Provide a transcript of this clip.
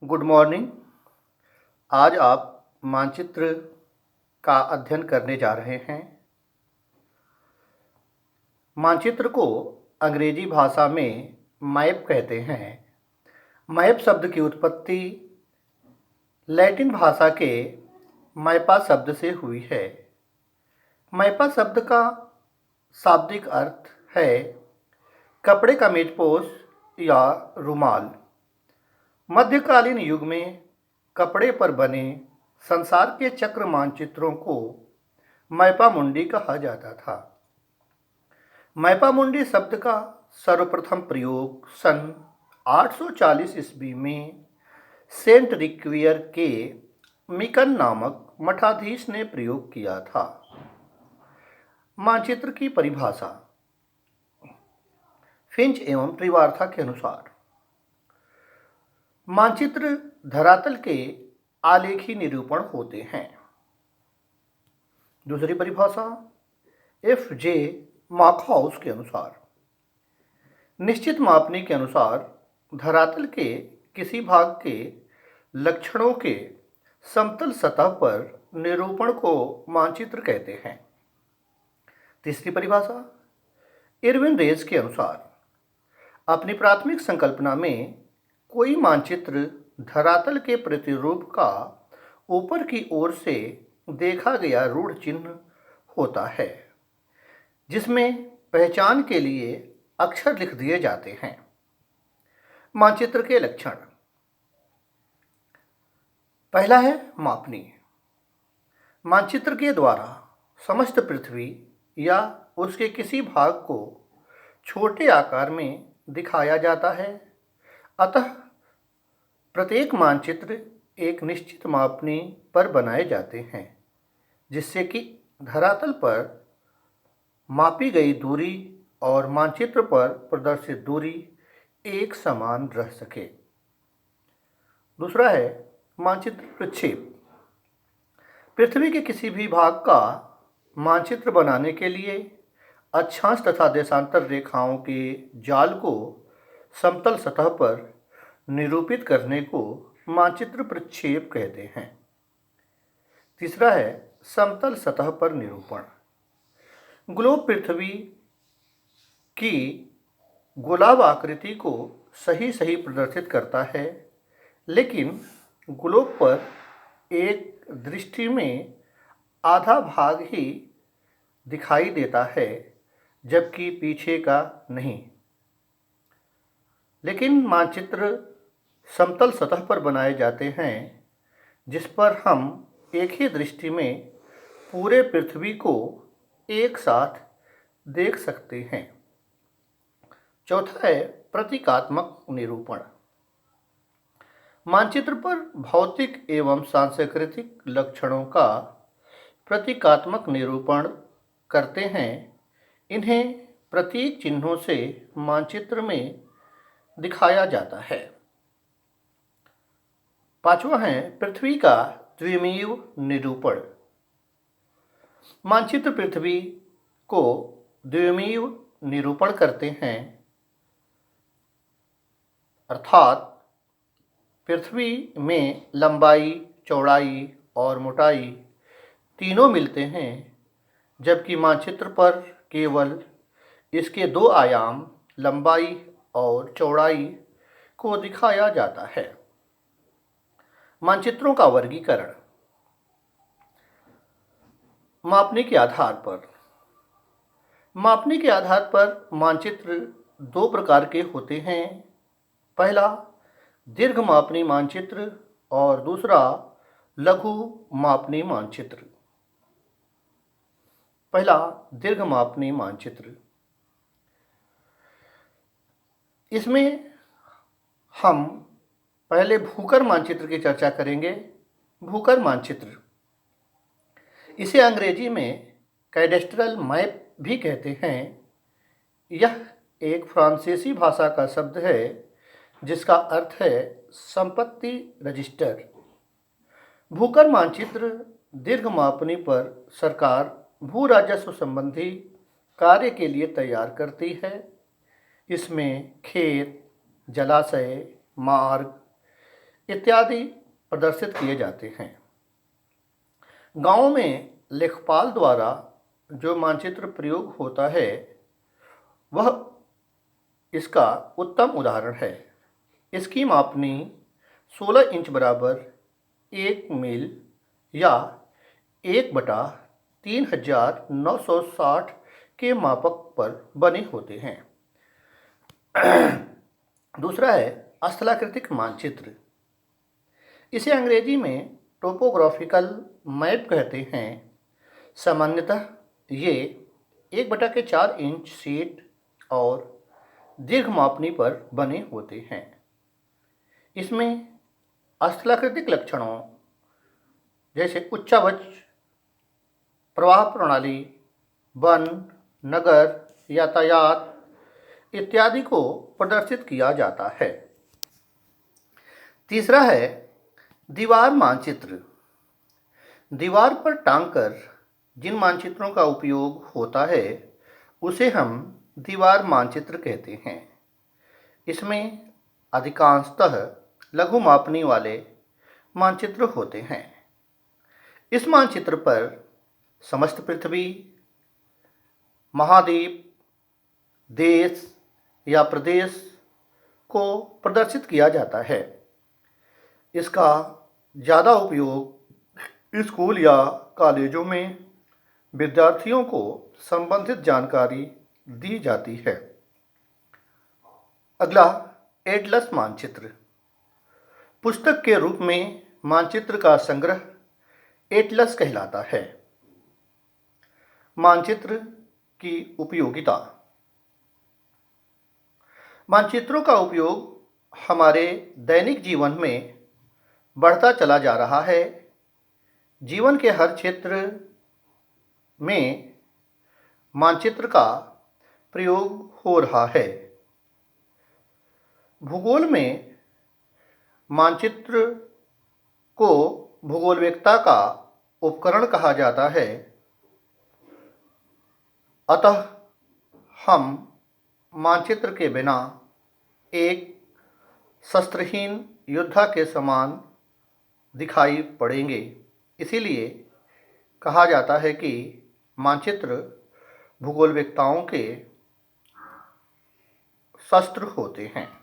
Good morning. आज आप मानचित्र का अध्ययन करने जा रहे हैं। मानचित्र को अंग्रेजी भाषा में मैप कहते हैं। मैप शब्द की उत्पत्ति लैटिन भाषा के मैपा शब्द से हुई है। मैपा शब्द का शाब्दिक अर्थ है कपड़े का मेजपोश या रुमाल। मध्यकालीन युग में कपड़े पर बने संसार के चक्र मानचित्रों को मैपा मुंडी कहा जाता था। मैपा मुंडी शब्द का सर्वप्रथम प्रयोग सन 840 ईस्वी में सेंट रिक्वियर के मिकन नामक मठाधीश ने प्रयोग किया था। मानचित्र की परिभाषा फिंच एवं त्रिवार्था के अनुसार मानचित्र धरातल के आलेखी निरूपण होते हैं। दूसरी परिभाषा F.J. मार्कहाउस के अनुसार निश्चित मापनी के अनुसार धरातल के किसी भाग के लक्षणों के समतल सतह पर निरूपण को मानचित्र कहते हैं। तीसरी परिभाषा इरविन रेज के अनुसार अपनी प्राथमिक संकल्पना में कोई मानचित्र धरातल के प्रतिरूप का ऊपर की ओर से देखा गया रूढ़ चिन्ह होता है, जिसमें पहचान के लिए अक्षर लिख दिए जाते हैं। मानचित्र के लक्षण पहला है मापनी। मानचित्र के द्वारा समस्त पृथ्वी या उसके किसी भाग को छोटे आकार में दिखाया जाता है। अतः प्रत्येक मानचित्र एक निश्चित मापनी पर बनाए जाते हैं, जिससे कि धरातल पर मापी गई दूरी और मानचित्र पर प्रदर्शित दूरी एक समान रह सके। दूसरा है मानचित्र प्रक्षेप। पृथ्वी के किसी भी भाग का मानचित्र बनाने के लिए अक्षांश तथा देशांतर रेखाओं के जाल को समतल सतह पर निरूपित करने को मानचित्र प्रक्षेप कहते हैं। तीसरा है समतल सतह पर निरूपण। ग्लोब पृथ्वी की गोलाभ आकृति को सही सही प्रदर्शित करता है, लेकिन ग्लोब पर एक दृष्टि में आधा भाग ही दिखाई देता है, जबकि पीछे का नहीं। लेकिन मानचित्र समतल सतह पर बनाए जाते हैं, जिस पर हम एक ही दृष्टि में पूरे पृथ्वी को एक साथ देख सकते हैं। चौथा है प्रतीकात्मक निरूपण। मानचित्र पर भौतिक एवं सांस्कृतिक लक्षणों का प्रतीकात्मक निरूपण करते हैं। इन्हें प्रतीक चिन्हों से मानचित्र में दिखाया जाता है। पांचवा है पृथ्वी का द्विमीय निरूपण। मानचित्र पृथ्वी को द्विमीय निरूपण करते हैं, अर्थात पृथ्वी में लंबाई, चौड़ाई और मोटाई तीनों मिलते हैं, जबकि मानचित्र पर केवल इसके दो आयाम लंबाई और चौड़ाई को दिखाया जाता है। मानचित्रों का वर्गीकरण मापने के आधार पर। मापने के आधार पर मानचित्र दो प्रकार के होते हैं। पहला दीर्घ मापनी मानचित्र और दूसरा लघु मापनी मानचित्र। पहला दीर्घ मापनी मानचित्र। इसमें हम पहले भूकर मानचित्र की चर्चा करेंगे। भूकर मानचित्र, इसे अंग्रेजी में कैडेस्ट्रल मैप भी कहते हैं। यह एक फ्रांसीसी भाषा का शब्द है, जिसका अर्थ है संपत्ति रजिस्टर। भूकर मानचित्र दीर्घ मापनी पर सरकार भू राजस्व संबंधी कार्य के लिए तैयार करती है। इसमें खेत, जलाशय, मार्ग, इत्यादि प्रदर्शित किए जाते हैं। गाँव में लेखपाल द्वारा जो मानचित्र प्रयोग होता है वह इसका उत्तम उदाहरण है। इसकी मापनी 16 इंच बराबर 1 मील या 1/3960 के मापक पर बने होते हैं। दूसरा है स्थलाकृतिक मानचित्र। इसे अंग्रेजी में टोपोग्राफिकल मैप कहते हैं। सामान्यतः ये 1/4 इंच शीट और दीर्घ मापनी पर बने होते हैं। इसमें स्थलाकृतिक लक्षणों जैसे उच्चावच, प्रवाह प्रणाली, वन, नगर, यातायात इत्यादि को प्रदर्शित किया जाता है। तीसरा है दीवार मानचित्र। दीवार पर टांगकर जिन मानचित्रों का उपयोग होता है उसे हम दीवार मानचित्र कहते हैं। इसमें अधिकांशतः लघु मापनी वाले मानचित्र होते हैं। इस मानचित्र पर समस्त पृथ्वी, महाद्वीप, देश या प्रदेश को प्रदर्शित किया जाता है। इसका ज़्यादा उपयोग स्कूल या कॉलेजों में विद्यार्थियों को संबंधित जानकारी दी जाती है। अगला एटलस मानचित्र। पुस्तक के रूप में मानचित्र का संग्रह एटलस कहलाता है। मानचित्र की उपयोगिता। मानचित्रों का उपयोग हमारे दैनिक जीवन में बढ़ता चला जा रहा है। जीवन के हर क्षेत्र में मानचित्र का प्रयोग हो रहा है। भूगोल में मानचित्र को भूगोलवेत्ता का उपकरण कहा जाता है। अतः हम मानचित्र के बिना एक शस्त्रहीन योद्धा के समान दिखाई पड़ेंगे। इसीलिए कहा जाता है कि मानचित्र भूगोलवेत्ताओं के शस्त्र होते हैं।